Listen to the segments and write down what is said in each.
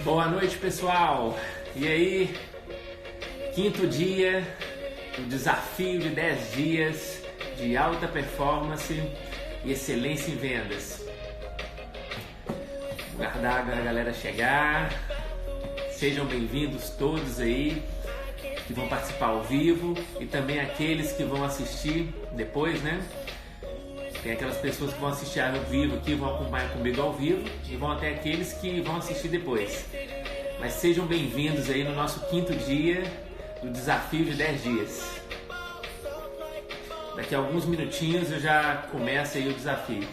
Boa noite, pessoal! E aí, quinto dia do desafio de 10 dias de alta performance e excelência em vendas. Vou aguardar a galera chegar. Sejam bem-vindos todos aí que vão participar ao vivo e também aqueles que vão assistir depois, né? Tem aquelas pessoas que vão assistir ao vivo aqui, vão acompanhar comigo ao vivo, e vão até aqueles que vão assistir depois. Mas sejam bem-vindos aí no nosso quinto dia do desafio de 10 dias. Daqui a alguns minutinhos eu já começo aí o desafio.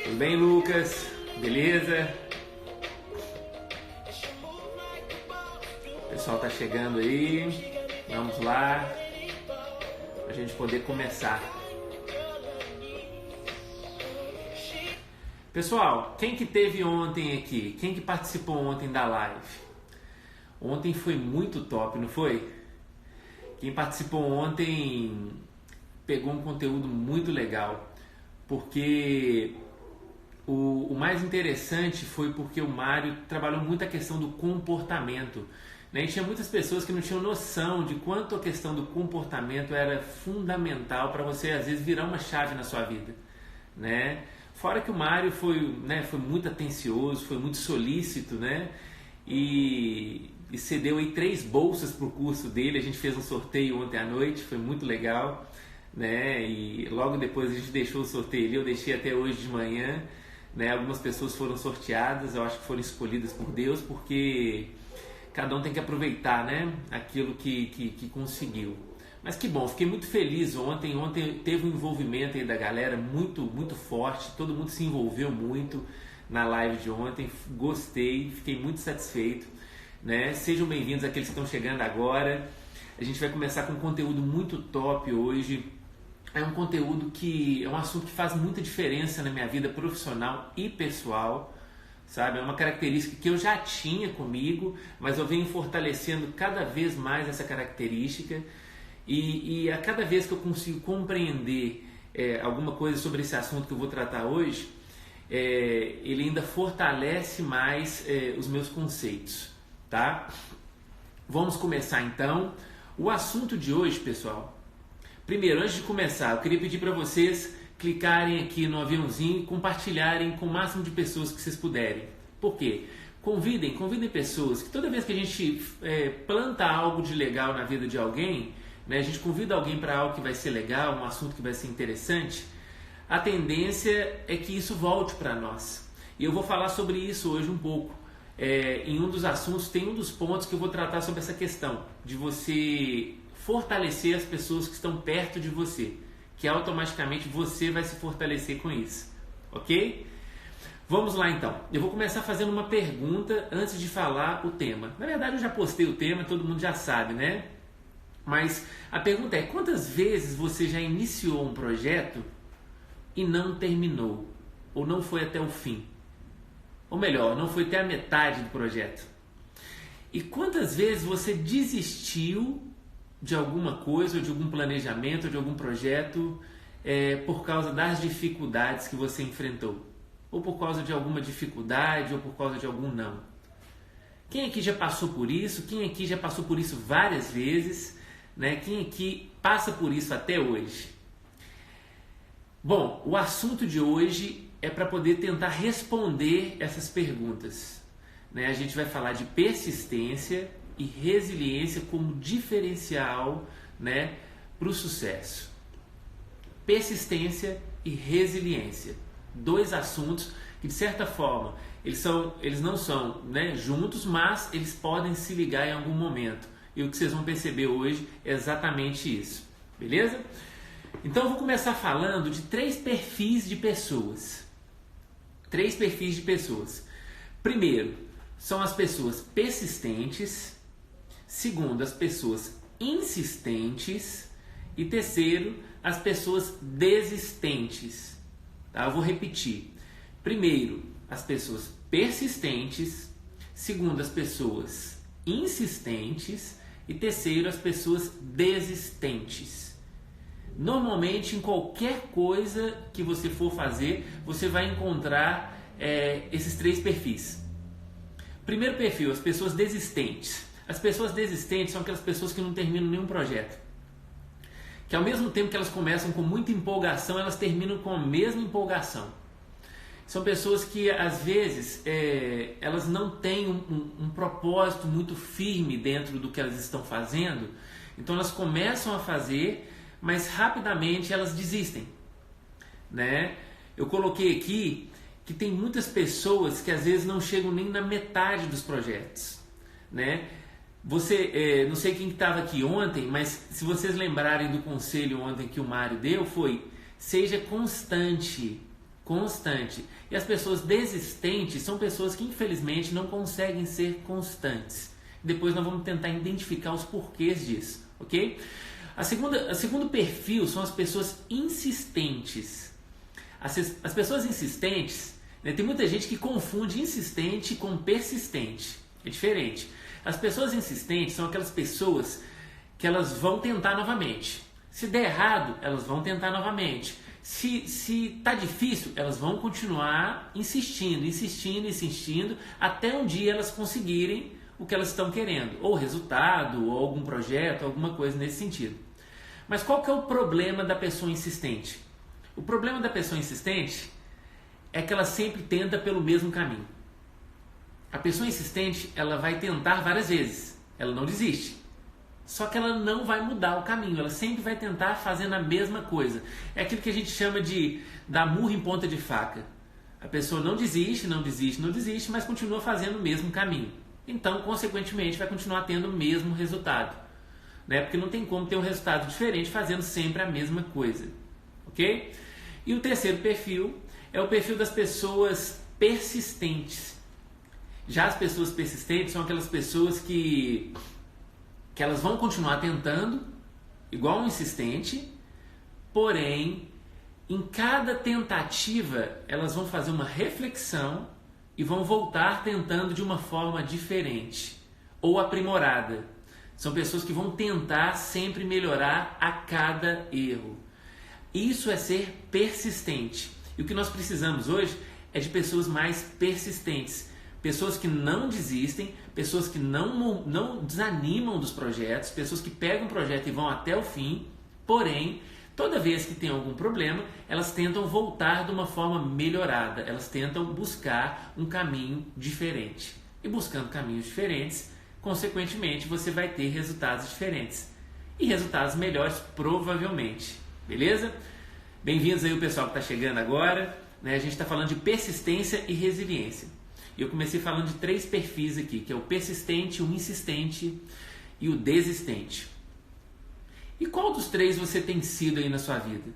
Tudo bem, Lucas? Beleza? O pessoal tá chegando aí. Vamos lá, pra gente poder começar. Pessoal, quem que teve ontem aqui? Quem que participou ontem da live? Ontem foi muito top, não foi? Quem participou ontem pegou um conteúdo muito legal, porque o mais interessante foi porque o Mário trabalhou muito a questão do comportamento, né? E tinha muitas pessoas que não tinham noção de quanto a questão do comportamento era fundamental para você, às vezes, virar uma chave na sua vida, né? Fora que o Mário foi muito atencioso, foi muito solícito, né? E cedeu aí 3 bolsas para o curso dele. A gente fez um sorteio ontem à noite, foi muito legal, né? E logo depois a gente deixou o sorteio ali, eu deixei até hoje de manhã, né? Algumas pessoas foram sorteadas, eu acho que foram escolhidas por Deus, porque cada um tem que aproveitar, né? Aquilo que conseguiu. Mas que bom, fiquei muito feliz ontem. Ontem teve um envolvimento aí da galera muito, muito forte. Todo mundo se envolveu muito na live de ontem. Gostei, fiquei muito satisfeito, né? Sejam bem-vindos àqueles que estão chegando agora. A gente vai começar com um conteúdo muito top hoje. É um conteúdo é um assunto que faz muita diferença na minha vida profissional e pessoal, sabe? É uma característica que eu já tinha comigo, mas eu venho fortalecendo cada vez mais essa característica. E a cada vez que eu consigo compreender alguma coisa sobre esse assunto que eu vou tratar hoje, ele ainda fortalece mais os meus conceitos, tá? Vamos começar então. O assunto de hoje, pessoal. Primeiro, antes de começar, eu queria pedir para vocês clicarem aqui no aviãozinho e compartilharem com o máximo de pessoas que vocês puderem. Por quê? Convidem pessoas que toda vez que a gente planta algo de legal na vida de alguém, né, a gente convida alguém para algo que vai ser legal, um assunto que vai ser interessante, a tendência é que isso volte para nós. E eu vou falar sobre isso hoje um pouco. Em um dos assuntos, tem um dos pontos que eu vou tratar sobre essa questão, de você fortalecer as pessoas que estão perto de você, que automaticamente você vai se fortalecer com isso, ok? Vamos lá então. Eu vou começar fazendo uma pergunta antes de falar o tema. Na verdade eu já postei o tema, todo mundo já sabe, né? Mas a pergunta é, quantas vezes você já iniciou um projeto e não terminou? Ou não foi até o fim? Ou melhor, não foi até a metade do projeto? E quantas vezes você desistiu de alguma coisa, ou de algum planejamento, ou de algum projeto, por causa das dificuldades que você enfrentou? Ou por causa de alguma dificuldade, ou por causa de algum não? Quem aqui já passou por isso? Quem aqui já passou por isso várias vezes? Né? Quem aqui passa por isso até hoje? Bom, o assunto de hoje é para poder tentar responder essas perguntas, né? A gente vai falar de persistência e resiliência como diferencial, né, para o sucesso. Persistência e resiliência, 2 assuntos que de certa forma eles não são, né, juntos, mas eles podem se ligar em algum momento. E o que vocês vão perceber hoje é exatamente isso, beleza? Então eu vou começar falando de 3 perfis de pessoas. 3 perfis de pessoas. Primeiro, são as pessoas persistentes. Segundo, as pessoas insistentes. E terceiro, as pessoas desistentes. Tá? Eu vou repetir. Primeiro, as pessoas persistentes. Segundo, as pessoas insistentes. E terceiro, as pessoas desistentes. Normalmente, em qualquer coisa que você for fazer, você vai encontrar esses 3 perfis. Primeiro perfil, as pessoas desistentes. As pessoas desistentes são aquelas pessoas que não terminam nenhum projeto. Que ao mesmo tempo que elas começam com muita empolgação, elas terminam com a mesma empolgação. São pessoas que às vezes elas não têm um propósito muito firme dentro do que elas estão fazendo, então elas começam a fazer, mas rapidamente elas desistem, né? Eu coloquei aqui que tem muitas pessoas que às vezes não chegam nem na metade dos projetos, né? Você, não sei quem estava aqui ontem, mas se vocês lembrarem do conselho ontem que o Mário deu, foi: seja constante. Constante. E as pessoas desistentes são pessoas que infelizmente não conseguem ser constantes. Depois nós vamos tentar identificar os porquês disso, ok? O segundo perfil são as pessoas insistentes. As pessoas insistentes, né, tem muita gente que confunde insistente com persistente. É diferente. As pessoas insistentes são aquelas pessoas que elas vão tentar novamente. Se der errado, elas vão tentar novamente. Se tá difícil, elas vão continuar insistindo, até um dia elas conseguirem o que elas estão querendo, ou resultado, ou algum projeto, alguma coisa nesse sentido. Mas qual que é o problema da pessoa insistente? O problema da pessoa insistente é que ela sempre tenta pelo mesmo caminho. A pessoa insistente, ela vai tentar várias vezes, ela não desiste. Só que ela não vai mudar o caminho, ela sempre vai tentar fazendo a mesma coisa. É aquilo que a gente chama de dar murro em ponta de faca. A pessoa não desiste, mas continua fazendo o mesmo caminho. Então, consequentemente, vai continuar tendo o mesmo resultado, né? Porque não tem como ter um resultado diferente fazendo sempre a mesma coisa, ok? E o terceiro perfil é o perfil das pessoas persistentes. Já as pessoas persistentes são aquelas pessoas que elas vão continuar tentando, igual um insistente, porém, em cada tentativa, elas vão fazer uma reflexão e vão voltar tentando de uma forma diferente ou aprimorada. São pessoas que vão tentar sempre melhorar a cada erro. Isso é ser persistente. E o que nós precisamos hoje é de pessoas mais persistentes. Pessoas que não desistem, pessoas que não desanimam dos projetos, pessoas que pegam o projeto e vão até o fim, porém, toda vez que tem algum problema, elas tentam voltar de uma forma melhorada, elas tentam buscar um caminho diferente. E buscando caminhos diferentes, consequentemente, você vai ter resultados diferentes. E resultados melhores, provavelmente. Beleza? Bem-vindos aí o pessoal que está chegando agora, né? A gente está falando de persistência e resiliência. E eu comecei falando de 3 perfis aqui, que é o persistente, o insistente e o desistente. E qual dos 3 você tem sido aí na sua vida?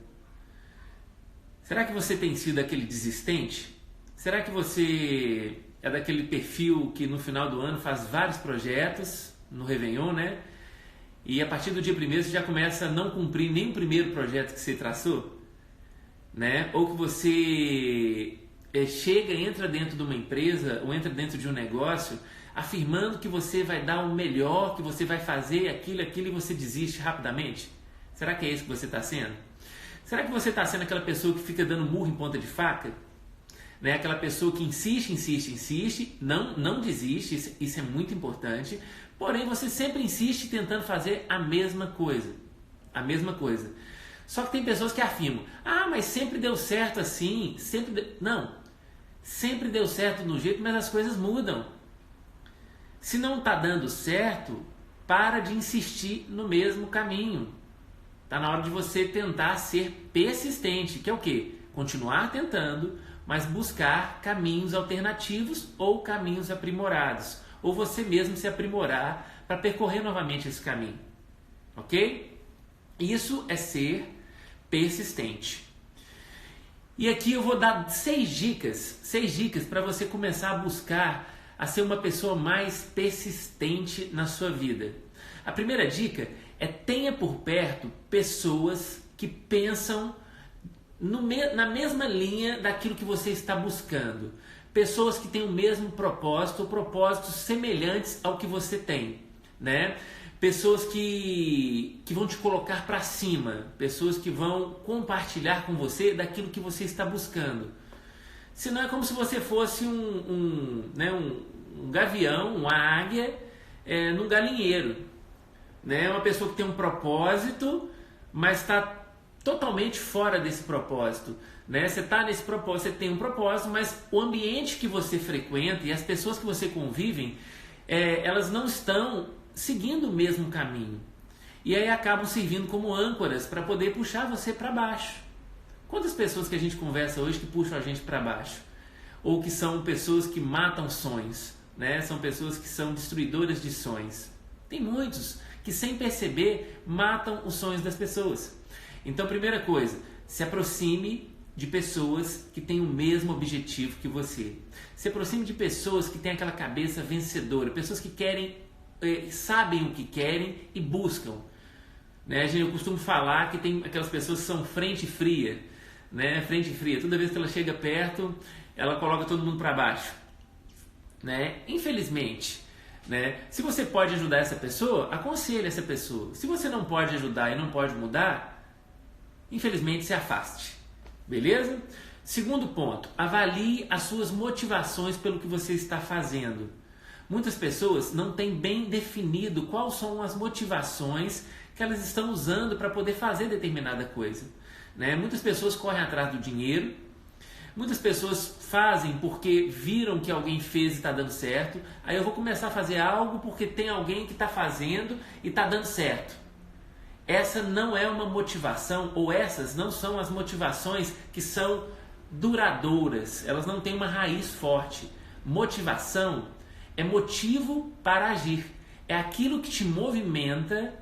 Será que você tem sido aquele desistente? Será que você é daquele perfil que no final do ano faz vários projetos, no Réveillon, né? E a partir do dia 1º você já começa a não cumprir nem o primeiro projeto que você traçou? Né? Ou que você entra dentro de uma empresa ou entra dentro de um negócio afirmando que você vai dar o melhor, que você vai fazer aquilo e você desiste rapidamente? Será que é isso que você está sendo? Será que você está sendo aquela pessoa que fica dando murro em ponta de faca? Né? Aquela pessoa que insiste, não desiste, isso é muito importante, porém você sempre insiste tentando fazer a mesma coisa. Só que tem pessoas que afirmam: mas sempre deu certo assim, Não, sempre deu certo no jeito, mas as coisas mudam. Se não está dando certo, para de insistir no mesmo caminho. Está na hora de você tentar ser persistente, que é o quê? Continuar tentando, mas buscar caminhos alternativos ou caminhos aprimorados. Ou você mesmo se aprimorar para percorrer novamente esse caminho. Ok? Isso é ser persistente. E aqui eu vou dar 6 dicas para você começar a buscar a ser uma pessoa mais persistente na sua vida. A primeira dica é: tenha por perto pessoas que pensam na mesma linha daquilo que você está buscando. Pessoas que têm o mesmo propósito ou propósitos semelhantes ao que você tem, né? Pessoas que vão te colocar para cima, pessoas que vão compartilhar com você daquilo que você está buscando. Senão é como se você fosse um gavião, uma águia, num galinheiro. Né? Uma pessoa que tem um propósito, mas está totalmente fora desse propósito. Né? Você está nesse propósito, você tem um propósito, mas o ambiente que você frequenta e as pessoas que você convive, elas não estão seguindo o mesmo caminho. E aí acabam servindo como âncoras para poder puxar você para baixo. Quantas pessoas que a gente conversa hoje que puxam a gente para baixo? Ou que são pessoas que matam sonhos, né? São pessoas que são destruidoras de sonhos. Tem muitos que sem perceber matam os sonhos das pessoas. Então, primeira coisa, se aproxime de pessoas que têm o mesmo objetivo que você. Se aproxime de pessoas que têm aquela cabeça vencedora, pessoas que querem, sabem o que querem e buscam. Né? Eu costumo falar que tem aquelas pessoas que são frente fria, né? Frente fria. Toda vez que ela chega perto, ela coloca todo mundo para baixo. Né? Infelizmente, né? Se você pode ajudar essa pessoa, aconselhe essa pessoa. Se você não pode ajudar e não pode mudar, infelizmente se afaste. Beleza? Segundo ponto, avalie as suas motivações pelo que você está fazendo. Muitas pessoas não têm bem definido quais são as motivações que elas estão usando para poder fazer determinada coisa. Né? Muitas pessoas correm atrás do dinheiro, muitas pessoas fazem porque viram que alguém fez e está dando certo, aí eu vou começar a fazer algo porque tem alguém que está fazendo e está dando certo. Essa não é uma motivação, ou essas não são as motivações que são duradouras, elas não têm uma raiz forte. Motivação é motivo para agir, é aquilo que te movimenta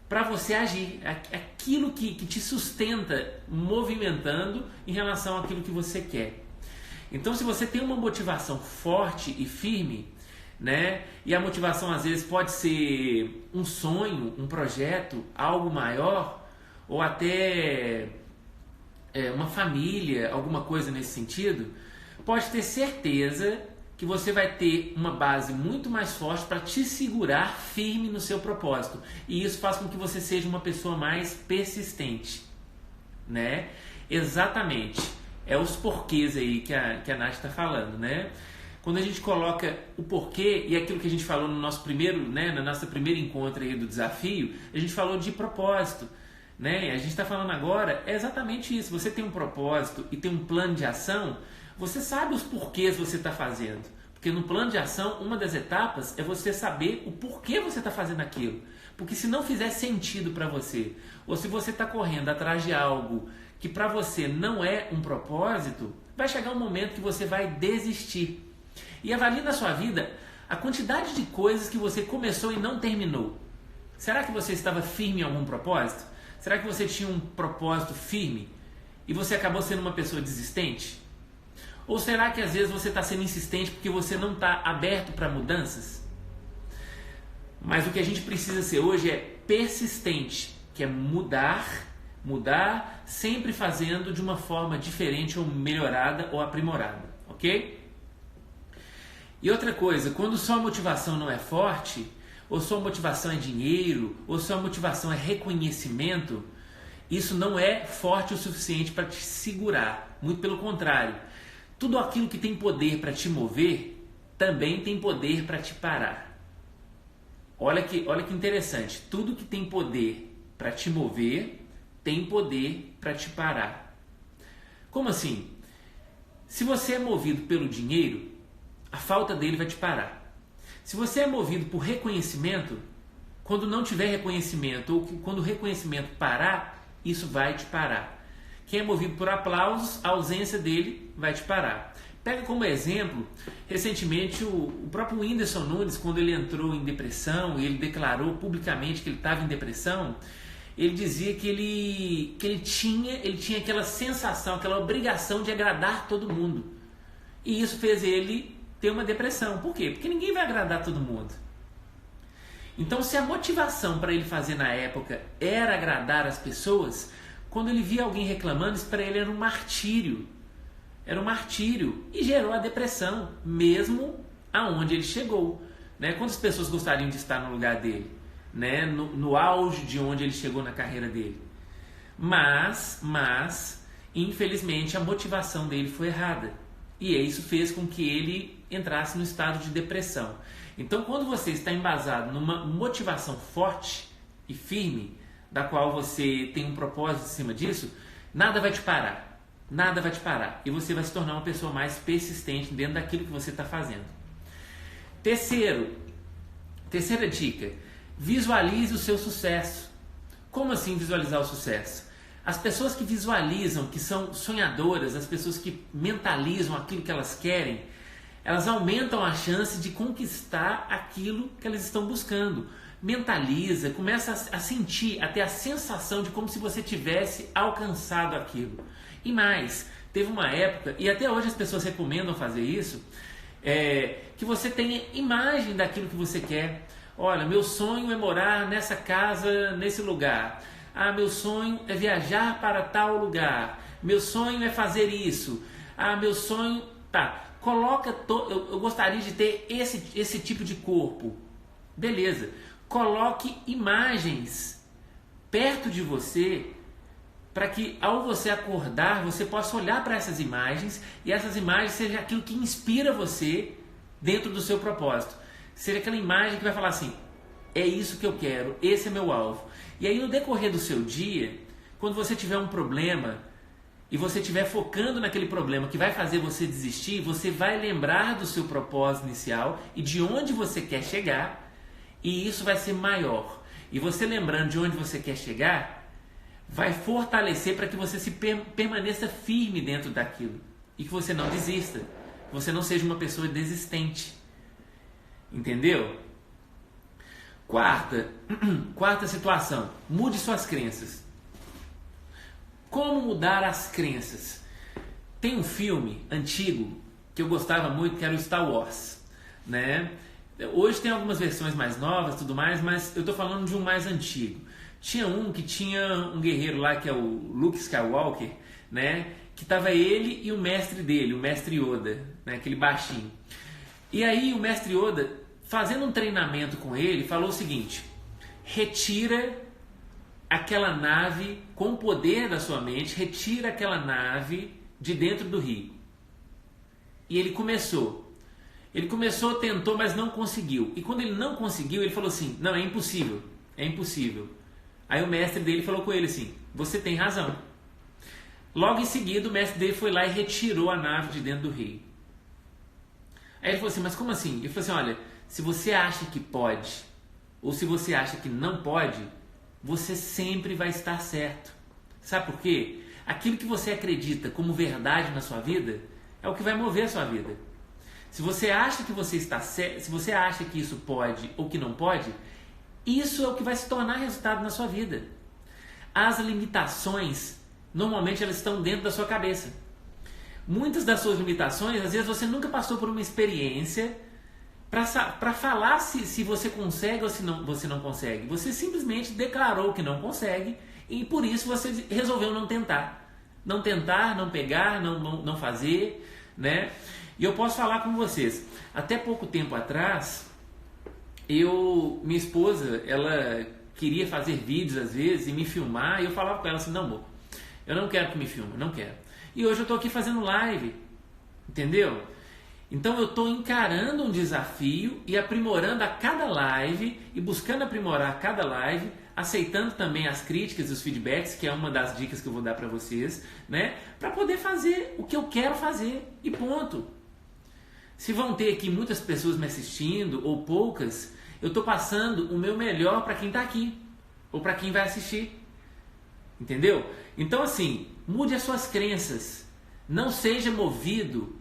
para você agir, é aquilo que te sustenta movimentando em relação àquilo que você quer. Então, se você tem uma motivação forte e firme, né? E a motivação às vezes pode ser um sonho, um projeto, algo maior, ou até uma família, alguma coisa nesse sentido, pode ter certeza que você vai ter uma base muito mais forte para te segurar firme no seu propósito. E isso faz com que você seja uma pessoa mais persistente, né? Exatamente. É os porquês aí que a Nath está falando, né? Quando a gente coloca o porquê, e aquilo que a gente falou no nosso primeiro, né, no nosso primeiro encontro aí do desafio, a gente falou de propósito, né? A gente está falando agora é exatamente isso. Você tem um propósito e tem um plano de ação, você sabe os porquês você está fazendo. Porque no plano de ação, uma das etapas é você saber o porquê você está fazendo aquilo. Porque se não fizer sentido para você, ou se você está correndo atrás de algo que para você não é um propósito, vai chegar um momento que você vai desistir. E avalie na sua vida a quantidade de coisas que você começou e não terminou. Será que você estava firme em algum propósito? Será que você tinha um propósito firme e você acabou sendo uma pessoa desistente? Ou será que às vezes você está sendo insistente porque você não está aberto para mudanças? Mas o que a gente precisa ser hoje é persistente, que é mudar, sempre fazendo de uma forma diferente ou melhorada ou aprimorada, ok? E outra coisa, quando sua motivação não é forte, ou sua motivação é dinheiro, ou sua motivação é reconhecimento, isso não é forte o suficiente para te segurar. Muito pelo contrário, tudo aquilo que tem poder para te mover, também tem poder para te parar. Olha que interessante, tudo que tem poder para te mover, tem poder para te parar. Como assim? Se você é movido pelo dinheiro, a falta dele vai te parar. Se você é movido por reconhecimento, quando não tiver reconhecimento ou quando o reconhecimento parar, isso vai te parar. Quem é movido por aplausos, a ausência dele vai te parar. Pega como exemplo, recentemente o próprio Whindersson Nunes, quando ele entrou em depressão e ele declarou publicamente que ele estava em depressão, ele dizia que ele tinha aquela sensação, aquela obrigação de agradar todo mundo. E isso fez ele ter uma depressão. Por quê? Porque ninguém vai agradar todo mundo. Então, se a motivação para ele fazer na época era agradar as pessoas, quando ele via alguém reclamando, isso para ele era um martírio. Era um martírio e gerou a depressão, mesmo aonde ele chegou. Né? Quantas pessoas gostariam de estar no lugar dele? Né? No auge de onde ele chegou na carreira dele. Mas, infelizmente, a motivação dele foi errada. E isso fez com que ele entrasse no estado de depressão. Então, quando você está embasado numa motivação forte e firme, da qual você tem um propósito em cima disso, nada vai te parar. Nada vai te parar. E você vai se tornar uma pessoa mais persistente dentro daquilo que você está fazendo. Terceira dica, visualize o seu sucesso. Como assim visualizar o sucesso? As pessoas que visualizam, que são sonhadoras, as pessoas que mentalizam aquilo que elas querem, elas aumentam a chance de conquistar aquilo que elas estão buscando. Mentaliza, começa a sentir, a ter a sensação de como se você tivesse alcançado aquilo. E mais, teve uma época, e até hoje as pessoas recomendam fazer isso, que você tenha imagem daquilo que você quer. Olha, meu sonho é morar nessa casa, nesse lugar. Ah, meu sonho é viajar para tal lugar. Meu sonho é fazer isso. Ah, meu sonho... Tá, coloca... Eu gostaria de ter esse tipo de corpo. Beleza. Coloque imagens perto de você para que ao você acordar, você possa olhar para essas imagens e essas imagens sejam aquilo que inspira você dentro do seu propósito. Seja aquela imagem que vai falar assim, é isso que eu quero, esse é meu alvo. E aí no decorrer do seu dia, quando você tiver um problema e você estiver focando naquele problema que vai fazer você desistir, você vai lembrar do seu propósito inicial e de onde você quer chegar, e isso vai ser maior. E você lembrando de onde você quer chegar, vai fortalecer para que você permaneça firme dentro daquilo e que você não desista, que você não seja uma pessoa desistente. Entendeu? Quarta situação, mude suas crenças. Como mudar as crenças? Tem um filme antigo que eu gostava muito, que era o Star Wars, né? Hoje tem algumas versões mais novas, tudo mais, mas eu estou falando de um mais antigo. Tinha um que tinha um guerreiro lá, que é o Luke Skywalker, né? Que tava ele e o mestre dele, o mestre Yoda, né? Aquele baixinho. E aí o mestre Yoda, fazendo um treinamento com ele, falou o seguinte: retira aquela nave com o poder da sua mente, retira aquela nave de dentro do rio. E ele começou, tentou, mas não conseguiu. E quando ele não conseguiu, ele falou assim, não, é impossível, é impossível. Aí o mestre dele falou com ele assim, você tem razão. Logo em seguida, o mestre dele foi lá e retirou a nave de dentro do rio. Aí ele falou assim, mas como assim? Ele falou assim, olha, se você acha que pode, ou se você acha que não pode, você sempre vai estar certo. Sabe por quê? Aquilo que você acredita como verdade na sua vida é o que vai mover a sua vida. Se você acha que você está certo, se você acha que isso pode ou que não pode, isso é o que vai se tornar resultado na sua vida. As limitações, normalmente elas estão dentro da sua cabeça. Muitas das suas limitações, às vezes você nunca passou por uma experiência para falar se você consegue ou se você não consegue. Você simplesmente declarou que não consegue e por isso você resolveu não tentar. Não tentar, não pegar, não fazer, né? E eu posso falar com vocês, até pouco tempo atrás, minha esposa, ela queria fazer vídeos às vezes e me filmar, e eu falava com ela assim, não, amor, eu não quero que me filme, não quero. E hoje eu estou aqui fazendo live, entendeu? Então eu estou encarando um desafio e aprimorando a cada live e buscando aprimorar cada live, aceitando também as críticas e os feedbacks, que é uma das dicas que eu vou dar para vocês, né? Para poder fazer o que eu quero fazer e ponto. Se vão ter aqui muitas pessoas me assistindo ou poucas, eu estou passando o meu melhor para quem está aqui ou para quem vai assistir. Entendeu? Então assim, mude as suas crenças. Não seja movido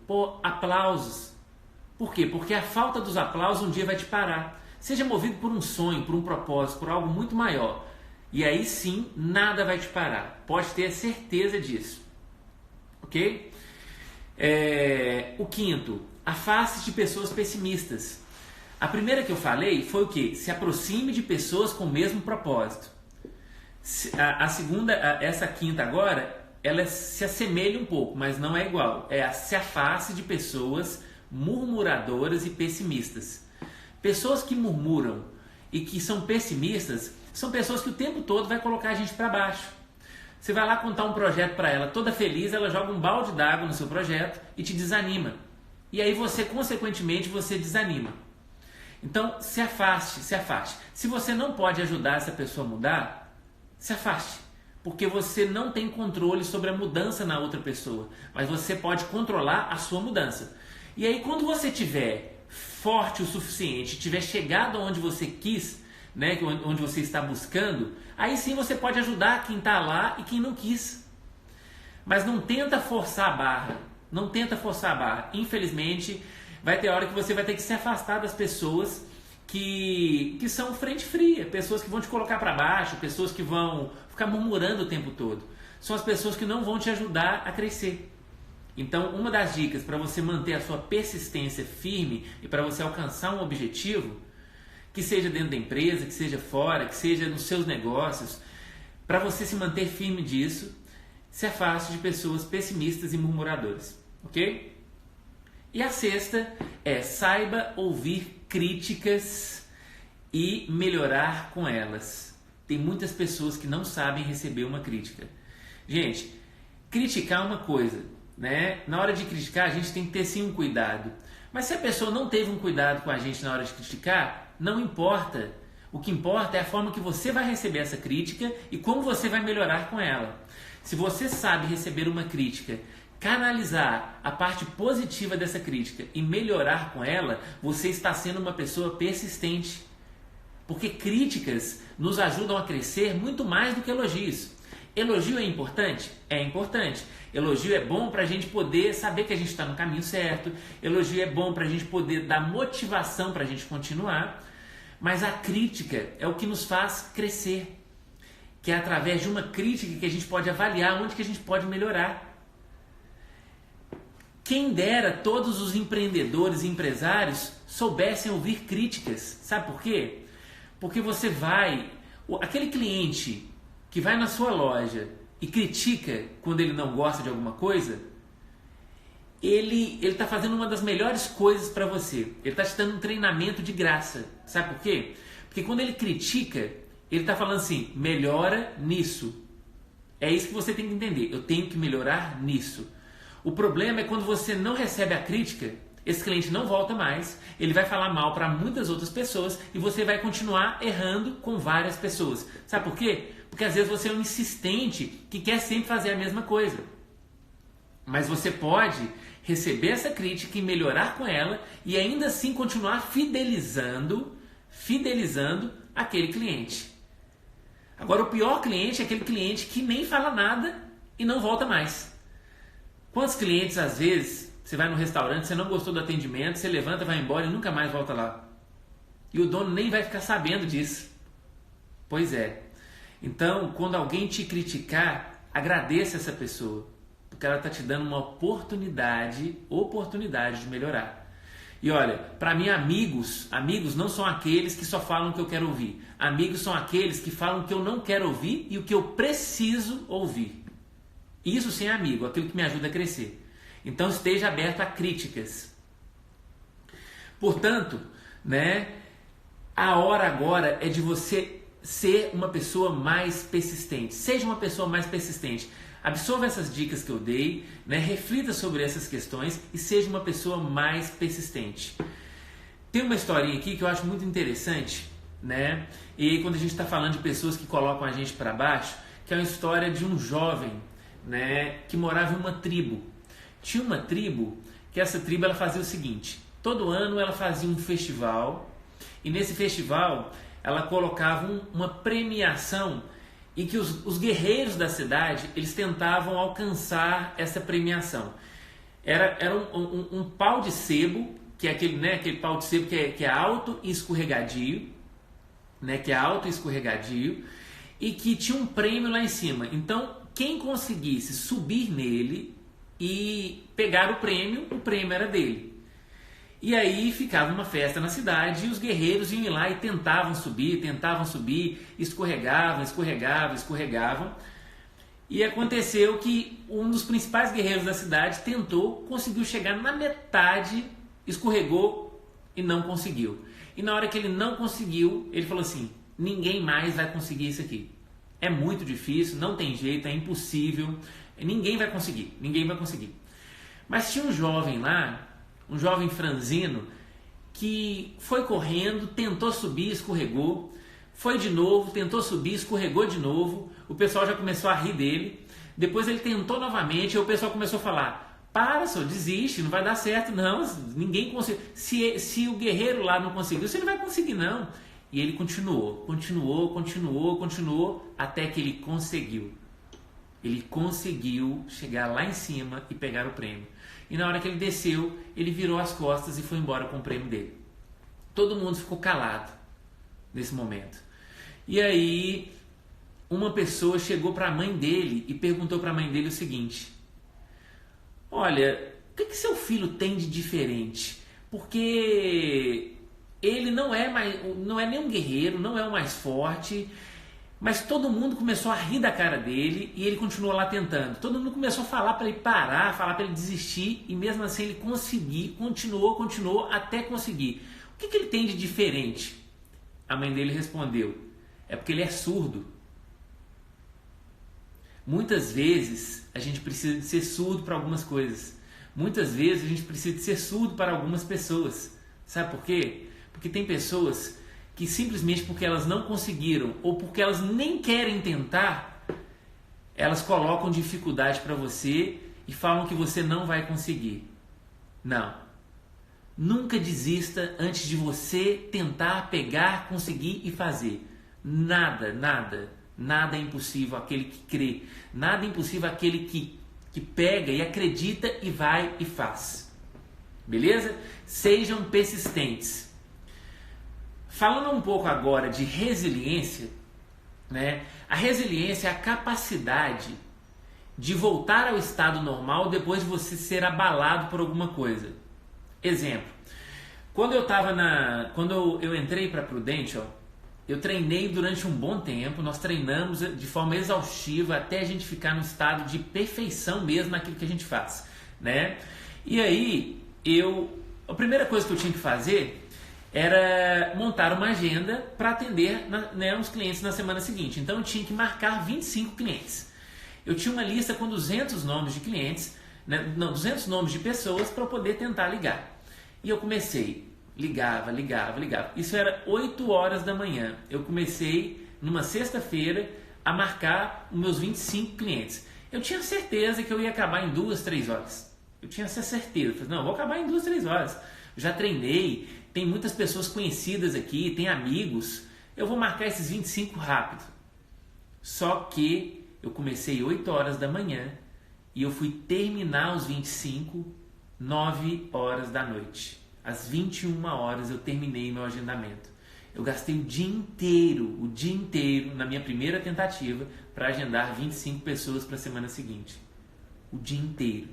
por aplausos. Por quê? Porque a falta dos aplausos um dia vai te parar. Seja movido por um sonho, por um propósito, por algo muito maior. E aí sim, nada vai te parar. Pode ter certeza disso. Ok? O quinto, afaste de pessoas pessimistas. A primeira que eu falei foi o quê? Se aproxime de pessoas com o mesmo propósito. A segunda, essa quinta agora, ela se assemelha um pouco, mas não é igual. Se afaste de pessoas murmuradoras e pessimistas. Pessoas que murmuram e que são pessimistas são pessoas que o tempo todo vai colocar a gente para baixo. Você vai lá contar um projeto para ela, toda feliz, ela joga um balde d'água no seu projeto e te desanima. E aí você, consequentemente, você desanima. Então, se afaste, se afaste. Se você não pode ajudar essa pessoa a mudar, se afaste. Porque você não tem controle sobre a mudança na outra pessoa. Mas você pode controlar a sua mudança. E aí, quando você tiver forte o suficiente, tiver chegado onde você quis, né, onde você está buscando, aí sim você pode ajudar quem está lá e quem não quis. Mas não tenta forçar a barra. Não tenta forçar a barra. Infelizmente, vai ter hora que você vai ter que se afastar das pessoas que são frente fria, pessoas que vão te colocar para baixo, pessoas que vão ficar murmurando o tempo todo. São as pessoas que não vão te ajudar a crescer. Então, uma das dicas para você manter a sua persistência firme e para você alcançar um objetivo, que seja dentro da empresa, que seja fora, que seja nos seus negócios, para você se manter firme disso, se afaste de pessoas pessimistas e murmuradoras, ok? E a sexta é: saiba ouvir críticas e melhorar com elas. Tem muitas pessoas que não sabem receber uma crítica. Gente, criticar é uma coisa, né? Na hora de criticar, a gente tem que ter sim um cuidado. Mas se a pessoa não teve um cuidado com a gente na hora de criticar, não importa. O que importa é a forma que você vai receber essa crítica e como você vai melhorar com ela. Se você sabe receber uma crítica, canalizar a parte positiva dessa crítica e melhorar com ela, você está sendo uma pessoa persistente. Porque críticas nos ajudam a crescer muito mais do que elogios. Elogio é importante? É importante. Elogio é bom para a gente poder saber que a gente está no caminho certo. Elogio é bom para a gente poder dar motivação para a gente continuar. Mas a crítica é o que nos faz crescer. Que é através de uma crítica que a gente pode avaliar onde que a gente pode melhorar. Quem dera todos os empreendedores e empresários soubessem ouvir críticas. Sabe por quê? Porque você vai... Aquele cliente que vai na sua loja e critica quando ele não gosta de alguma coisa, ele está fazendo uma das melhores coisas para você. Ele está te dando um treinamento de graça. Sabe por quê? Porque quando ele critica, ele está falando assim: melhora nisso. É isso que você tem que entender. Eu tenho que melhorar nisso. O problema é quando você não recebe a crítica, esse cliente não volta mais, ele vai falar mal para muitas outras pessoas e você vai continuar errando com várias pessoas. Sabe por quê? Porque às vezes você é um insistente que quer sempre fazer a mesma coisa. Mas você pode receber essa crítica e melhorar com ela e ainda assim continuar fidelizando aquele cliente. Agora, o pior cliente é aquele cliente que nem fala nada e não volta mais. Quantos clientes, às vezes, você vai no restaurante, você não gostou do atendimento, você levanta, vai embora e nunca mais volta lá. E o dono nem vai ficar sabendo disso. Pois é. Então, quando alguém te criticar, agradeça essa pessoa, porque ela está te dando uma oportunidade de melhorar. E olha, para mim amigos não são aqueles que só falam o que eu quero ouvir. Amigos são aqueles que falam o que eu não quero ouvir e o que eu preciso ouvir. Isso sim é amigo, aquilo que me ajuda a crescer. Então esteja aberto a críticas. Portanto, né, a hora agora é de você ser uma pessoa mais persistente. Seja uma pessoa mais persistente. Absorva essas dicas que eu dei, né, reflita sobre essas questões e seja uma pessoa mais persistente. Tem uma historinha aqui que eu acho muito interessante, né? E quando a gente está falando de pessoas que colocam a gente para baixo, que é uma história de um jovem, né, que morava em uma tribo. Tinha uma tribo, que essa tribo ela fazia o seguinte: todo ano ela fazia um festival e nesse festival ela colocava uma premiação e que os guerreiros da cidade eles tentavam alcançar essa premiação. Era um pau de sebo, que é aquele, né, aquele pau de sebo que é alto e escorregadio, né, que é alto e escorregadio, e que tinha um prêmio lá em cima. Então, quem conseguisse subir nele e pegar o prêmio era dele. E aí ficava uma festa na cidade e os guerreiros iam lá e tentavam subir, escorregavam. E aconteceu que um dos principais guerreiros da cidade conseguiu chegar na metade, escorregou e não conseguiu. E na hora que ele não conseguiu, ele falou assim: ninguém mais vai conseguir isso aqui. É muito difícil, não tem jeito, é impossível, ninguém vai conseguir. Mas tinha um jovem lá, um jovem franzino, que foi correndo, tentou subir, escorregou, foi de novo, tentou subir, escorregou de novo, o pessoal já começou a rir dele, depois ele tentou novamente, e o pessoal começou a falar: para, senhor, desiste, não vai dar certo não, ninguém conseguiu, se o guerreiro lá não conseguiu, você não vai conseguir não. E ele continuou, até que ele conseguiu. Ele conseguiu chegar lá em cima e pegar o prêmio. E na hora que ele desceu, ele virou as costas e foi embora com o prêmio dele. Todo mundo ficou calado nesse momento. E aí, uma pessoa chegou para a mãe dele e perguntou para a mãe dele o seguinte: olha, o que seu filho tem de diferente? Porque ele não é nem um guerreiro, não é o mais forte, mas todo mundo começou a rir da cara dele e ele continuou lá tentando. Todo mundo começou a falar para ele parar, falar para ele desistir, e mesmo assim ele continuou até conseguir. O que ele tem de diferente? A mãe dele respondeu: é porque ele é surdo. Muitas vezes a gente precisa de ser surdo para algumas coisas. Muitas vezes a gente precisa de ser surdo para algumas pessoas. Sabe por quê? Porque tem pessoas que simplesmente porque elas não conseguiram ou porque elas nem querem tentar, elas colocam dificuldade para você e falam que você não vai conseguir. Não. Nunca desista antes de você tentar, pegar, conseguir e fazer. Nada é impossível aquele que crê. Nada é impossível aquele que pega e acredita e vai e faz. Beleza? Sejam persistentes. Falando um pouco agora de resiliência, né? A resiliência é a capacidade de voltar ao estado normal depois de você ser abalado por alguma coisa. Exemplo, quando eu entrei para Prudential, eu treinei durante um bom tempo, nós treinamos de forma exaustiva até a gente ficar no estado de perfeição mesmo naquilo que a gente faz, né? E aí, a primeira coisa que eu tinha que fazer era montar uma agenda para atender os clientes na semana seguinte. Então eu tinha que marcar 25 clientes. Eu tinha uma lista com 200 nomes de clientes, 200 nomes de pessoas para eu poder tentar ligar. E eu comecei, ligava. Isso era 8 horas da manhã. Eu comecei numa sexta-feira a marcar os meus 25 clientes. Eu tinha certeza que eu ia acabar em 2, 3 horas. Eu tinha essa certeza. Eu falei, não, eu vou acabar em 2, 3 horas. Eu já treinei, tem muitas pessoas conhecidas aqui, tem amigos. Eu vou marcar esses 25 rápido. Só que eu comecei 8 horas da manhã e eu fui terminar os 25 9 horas da noite. Às 21 horas eu terminei meu agendamento. Eu gastei o dia inteiro na minha primeira tentativa para agendar 25 pessoas para a semana seguinte. O dia inteiro.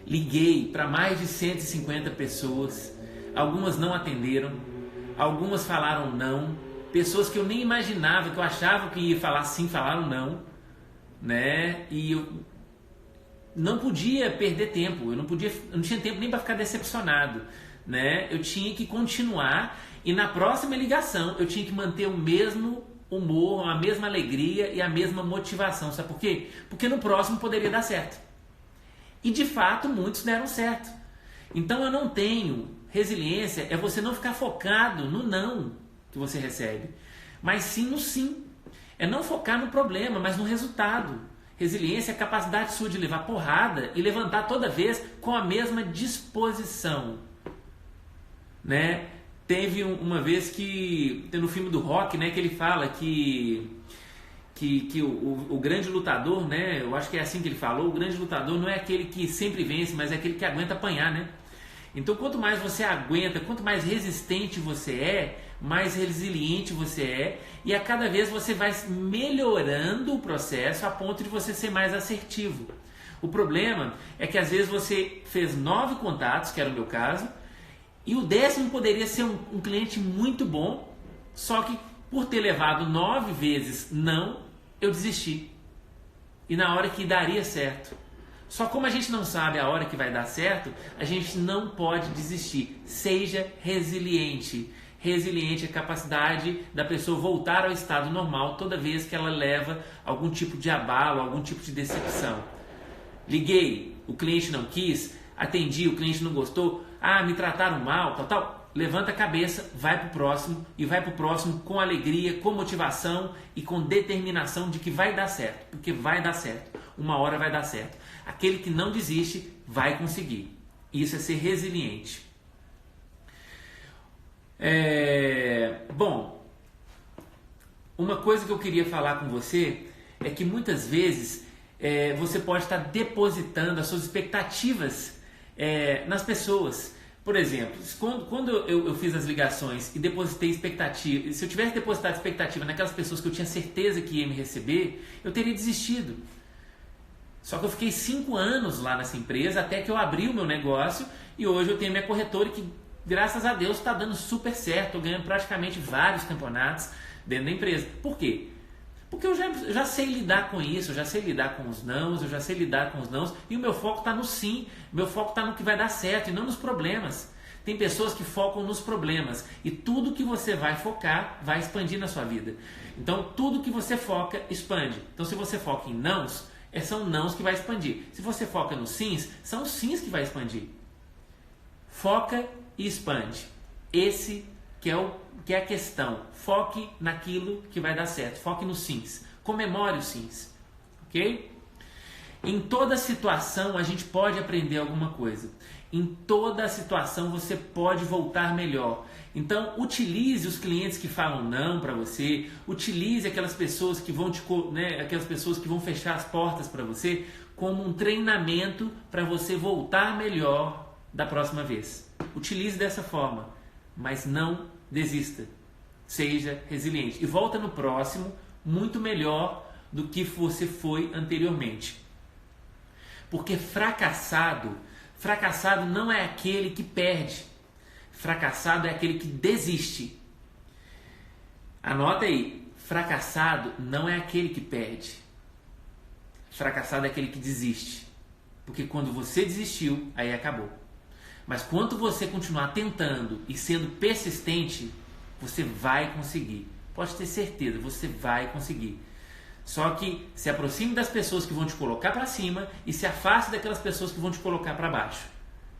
Liguei para mais de 150 pessoas, algumas não atenderam, algumas falaram não, pessoas que eu nem imaginava, que eu achava que ia falar sim, falaram não, né? E eu não podia perder tempo, eu não tinha tempo nem para ficar decepcionado, né? Eu tinha que continuar e na próxima ligação eu tinha que manter o mesmo humor, a mesma alegria e a mesma motivação. Sabe por quê? Porque no próximo poderia dar certo. E de fato muitos deram certo. Então eu não tenho resiliência, é você não ficar focado no não que você recebe, mas sim no sim. É não focar no problema, mas no resultado. Resiliência é a capacidade sua de levar porrada e levantar toda vez com a mesma disposição, né? Teve uma vez que no filme do Rock, né, que ele fala que o grande lutador, né, eu acho que é assim que ele falou, o grande lutador não é aquele que sempre vence, mas é aquele que aguenta apanhar, né? Então quanto mais você aguenta, quanto mais resistente você é, mais resiliente você é, e a cada vez você vai melhorando o processo a ponto de você ser mais assertivo. O problema é que às vezes você fez 9 contatos, que era o meu caso, e o 10º poderia ser um cliente muito bom, só que por ter levado 9 vezes não, eu desisti. E na hora que daria certo. Só como a gente não sabe a hora que vai dar certo, a gente não pode desistir. Seja resiliente. Resiliente é a capacidade da pessoa voltar ao estado normal toda vez que ela leva algum tipo de abalo, algum tipo de decepção. Liguei, o cliente não quis, atendi, o cliente não gostou, me trataram mal, tal, levanta a cabeça, vai para o próximo e vai para o próximo com alegria, com motivação e com determinação de que vai dar certo, porque vai dar certo, uma hora vai dar certo. Aquele que não desiste vai conseguir. Isso é ser resiliente. Bom, uma coisa que eu queria falar com você é que muitas vezes você pode estar depositando as suas expectativas nas pessoas. Por exemplo, quando eu fiz as ligações e depositei expectativa, se eu tivesse depositado expectativa naquelas pessoas que eu tinha certeza que ia me receber, eu teria desistido. Só que eu fiquei 5 anos lá nessa empresa até que eu abri o meu negócio e hoje eu tenho minha corretora que, graças a Deus, está dando super certo. Estou ganhando praticamente vários campeonatos dentro da empresa. Por quê? Porque eu já sei lidar com isso, eu já sei lidar com os nãos, e o meu foco está no sim, meu foco está no que vai dar certo e não nos problemas. Tem pessoas que focam nos problemas e tudo que você vai focar vai expandir na sua vida. Então tudo que você foca, expande. Então se você foca em nãos, são nãos que vai expandir. Se você foca nos sims, são os sims que vai expandir. Foca e expande. Esse que é a questão. Foque naquilo que vai dar certo. Foque nos sims. Comemore os sims. Ok? Em toda situação a gente pode aprender alguma coisa. Em toda situação você pode voltar melhor. Então utilize os clientes que falam não para você. Utilize aquelas pessoas que vão aquelas pessoas que vão fechar as portas para você como um treinamento para você voltar melhor da próxima vez. Utilize dessa forma, mas não desista. Seja resiliente e volta no próximo muito melhor do que você foi anteriormente. Porque fracassado não é aquele que perde. Fracassado é aquele que desiste. Anota aí, fracassado não é aquele que perde. Fracassado é aquele que desiste. Porque quando você desistiu, aí acabou. Mas quando você continuar tentando e sendo persistente, você vai conseguir. Pode ter certeza, você vai conseguir. Só que se aproxime das pessoas que vão te colocar para cima e se afaste daquelas pessoas que vão te colocar para baixo.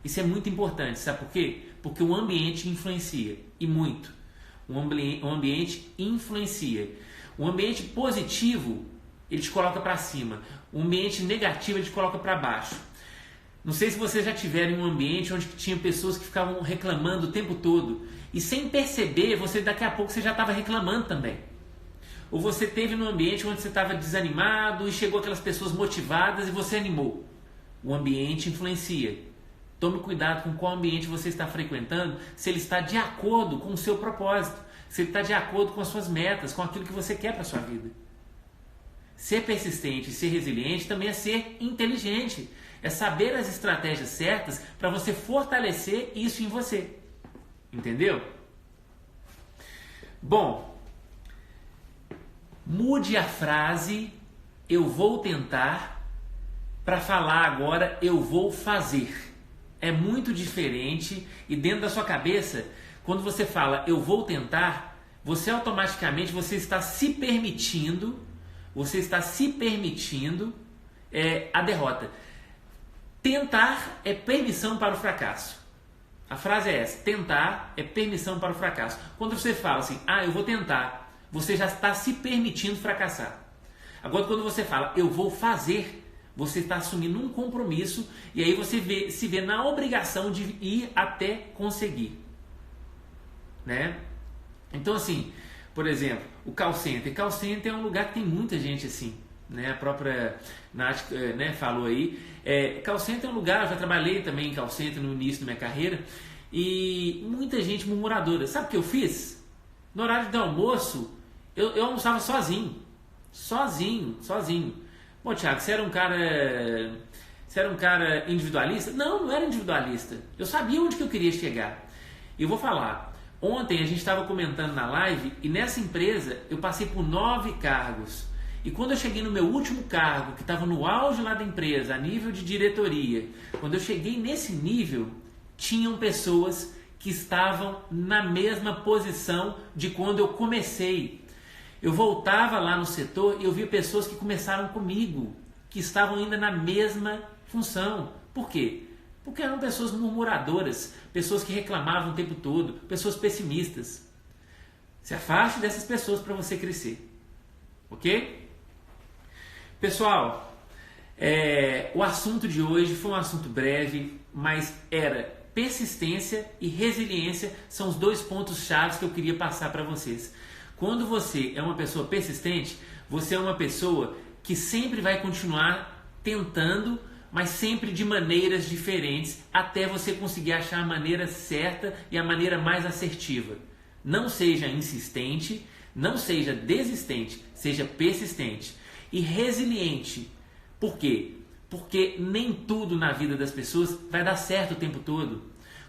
Isso é muito importante, sabe por quê? Porque o ambiente influencia, e muito. O ambiente influencia. O ambiente positivo, ele te coloca para cima. O ambiente negativo, ele te coloca para baixo. Não sei se vocês já tiveram em um ambiente onde tinha pessoas que ficavam reclamando o tempo todo. E sem perceber, daqui a pouco você já estava reclamando também. Ou você teve num ambiente onde você estava desanimado e chegou aquelas pessoas motivadas e você animou. O ambiente influencia. Tome cuidado com qual ambiente você está frequentando, se ele está de acordo com o seu propósito, se ele está de acordo com as suas metas, com aquilo que você quer para a sua vida. Ser persistente e ser resiliente também é ser inteligente. É saber as estratégias certas para você fortalecer isso em você. Entendeu? Bom, mude a frase eu vou tentar para falar agora eu vou fazer. É muito diferente e dentro da sua cabeça, quando você fala eu vou tentar, você automaticamente está se permitindo a derrota. Tentar é permissão para o fracasso. A frase é essa, tentar é permissão para o fracasso. Quando você fala assim, eu vou tentar, você já está se permitindo fracassar. Agora quando você fala, eu vou fazer, você está assumindo um compromisso e aí você se vê na obrigação de ir até conseguir. Né? Então assim, por exemplo, o call center. Call center é um lugar que tem muita gente assim. Né? A própria Nath falou aí. Call center é um lugar, eu já trabalhei também em call center no início da minha carreira e muita gente murmuradora. Sabe o que eu fiz? No horário do almoço, eu almoçava sozinho. Pô, Thiago, você era um cara individualista? Não era individualista. Eu sabia onde que eu queria chegar. E eu vou falar. Ontem a gente estava comentando na live e nessa empresa eu passei por 9 cargos. E quando eu cheguei no meu último cargo, que estava no auge lá da empresa, a nível de diretoria, quando eu cheguei nesse nível, tinham pessoas que estavam na mesma posição de quando eu comecei. Eu voltava lá no setor e eu via pessoas que começaram comigo, que estavam ainda na mesma função. Por quê? Porque eram pessoas murmuradoras, pessoas que reclamavam o tempo todo, pessoas pessimistas. Se afaste dessas pessoas para você crescer. Ok? Pessoal, o assunto de hoje foi um assunto breve, mas era persistência e resiliência, são os dois pontos chaves que eu queria passar para vocês. Quando você é uma pessoa persistente, você é uma pessoa que sempre vai continuar tentando, mas sempre de maneiras diferentes, até você conseguir achar a maneira certa e a maneira mais assertiva. Não seja insistente, não seja desistente, seja persistente e resiliente. Por quê? Porque nem tudo na vida das pessoas vai dar certo o tempo todo.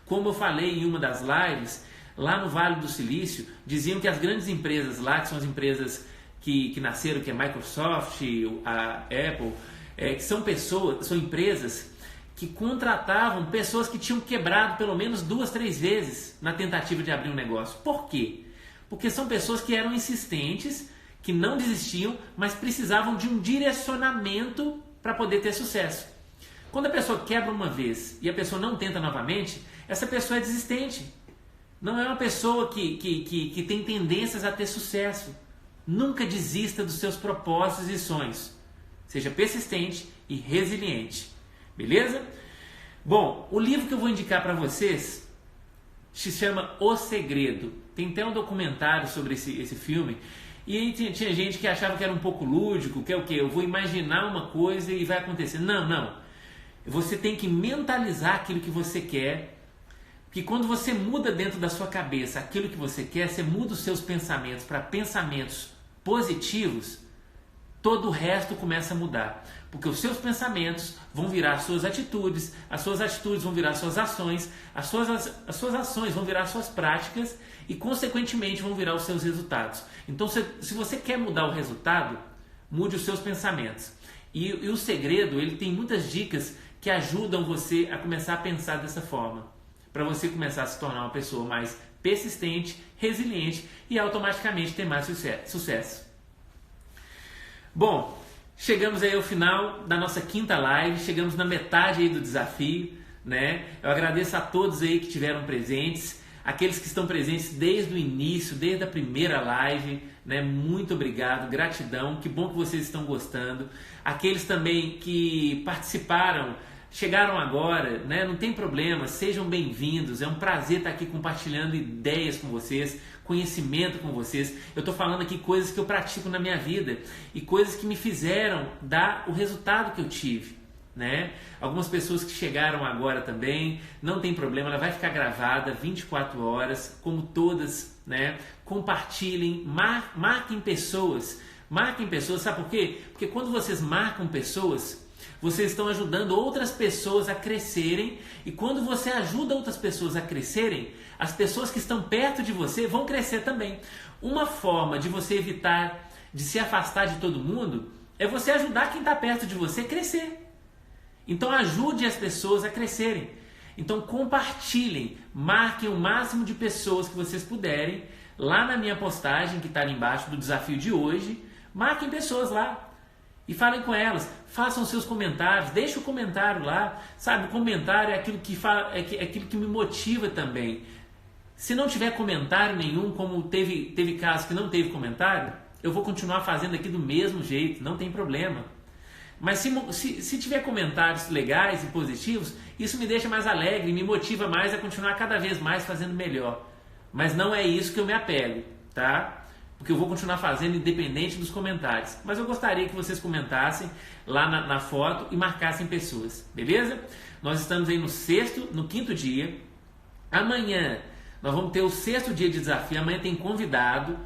Como eu falei em uma das lives, lá no Vale do Silício, diziam que as grandes empresas lá, que são as empresas que nasceram, que é a Microsoft, a Apple, que são empresas que contratavam pessoas que tinham quebrado pelo menos 2, 3 vezes na tentativa de abrir um negócio. Por quê? Porque são pessoas que eram insistentes, que não desistiam, mas precisavam de um direcionamento para poder ter sucesso. Quando a pessoa quebra uma vez e a pessoa não tenta novamente, essa pessoa é desistente. Não é uma pessoa que tem tendências a ter sucesso. Nunca desista dos seus propósitos e sonhos. Seja persistente e resiliente. Beleza? Bom, o livro que eu vou indicar para vocês se chama O Segredo. Tem até um documentário sobre esse filme. E aí tinha gente que achava que era um pouco lúdico, que é o quê? Eu vou imaginar uma coisa e vai acontecer. Não. Você tem que mentalizar aquilo que você quer. Porque quando você muda dentro da sua cabeça aquilo que você quer, você muda os seus pensamentos para pensamentos positivos, todo o resto começa a mudar. Porque os seus pensamentos vão virar as suas atitudes vão virar as suas ações, as suas ações vão virar as suas práticas e, consequentemente, vão virar os seus resultados. Então, se você quer mudar o resultado, mude os seus pensamentos. E o segredo, ele tem muitas dicas que ajudam você a começar a pensar dessa forma, para você começar a se tornar uma pessoa mais persistente, resiliente e automaticamente ter mais sucesso. Bom, chegamos aí ao final da nossa 5ª live, chegamos na metade aí do desafio, né? Eu agradeço a todos aí que tiveram presentes, aqueles que estão presentes desde o início, desde a primeira live, né? Muito obrigado, gratidão, que bom que vocês estão gostando. Aqueles também que participaram, chegaram agora, né? Não tem problema, sejam bem-vindos, é um prazer estar aqui compartilhando ideias com vocês, conhecimento com vocês. Eu estou falando aqui coisas que eu pratico na minha vida e coisas que me fizeram dar o resultado que eu tive, né? Algumas pessoas que chegaram agora também, não tem problema, ela vai ficar gravada 24 horas, como todas, né? Compartilhem, marquem pessoas, sabe por quê? Porque quando vocês marcam pessoas, vocês estão ajudando outras pessoas a crescerem, e quando você ajuda outras pessoas a crescerem, as pessoas que estão perto de você vão crescer também. Uma forma de você evitar de se afastar de todo mundo é você ajudar quem está perto de você a crescer. Então ajude as pessoas a crescerem. Então compartilhem, marquem o máximo de pessoas que vocês puderem lá na minha postagem que está ali embaixo do desafio de hoje. Marquem pessoas lá e falem com elas, façam seus comentários, deixem o comentário lá, sabe? O comentário é aquilo que me motiva também. Se não tiver comentário nenhum, como teve casos que não teve comentário, eu vou continuar fazendo aqui do mesmo jeito, não tem problema. Mas se tiver comentários legais e positivos, isso me deixa mais alegre, me motiva mais a continuar cada vez mais fazendo melhor. Mas não é isso que eu me apego, tá? Porque eu vou continuar fazendo independente dos comentários. Mas eu gostaria que vocês comentassem lá na foto e marcassem pessoas, beleza? Nós estamos aí no 5º dia. Amanhã nós vamos ter o 6º dia de desafio. Amanhã tem convidado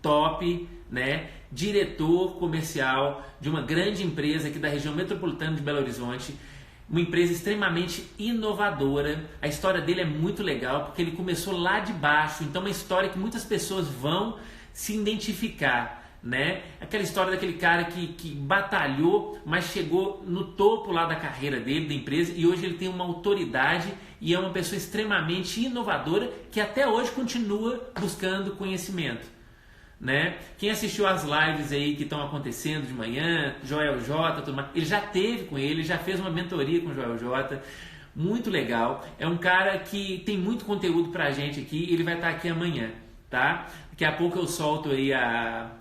top, né? Diretor comercial de uma grande empresa aqui da região metropolitana de Belo Horizonte. Uma empresa extremamente inovadora. A história dele é muito legal porque ele começou lá de baixo. Então é uma história que muitas pessoas vão se identificar, né? Aquela história daquele cara que batalhou, mas chegou no topo lá da carreira dele, da empresa, e hoje ele tem uma autoridade e é uma pessoa extremamente inovadora que até hoje continua buscando conhecimento, né? Quem assistiu às lives aí que estão acontecendo de manhã, Joel J, tudo mais, ele já teve com ele, já fez uma mentoria com o Joel J. muito legal. É um cara que tem muito conteúdo pra gente aqui, ele vai estar aqui amanhã, tá? Daqui a pouco eu solto aí a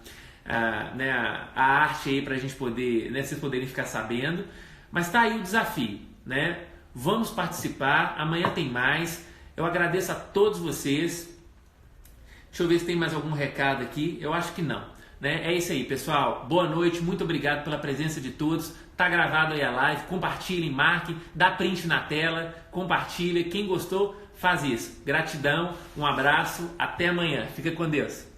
arte aí pra gente poder, né, vocês poderem ficar sabendo. Mas tá aí o desafio, né? Vamos participar, amanhã tem mais. Eu agradeço a todos vocês. Deixa eu ver se tem mais algum recado aqui. Eu acho que não, né? É isso aí, pessoal. Boa noite, muito obrigado pela presença de todos. Tá gravado aí a live, compartilhem, marquem, dá print na tela, compartilha. Quem gostou, faz isso. Gratidão, um abraço, até amanhã. Fica com Deus.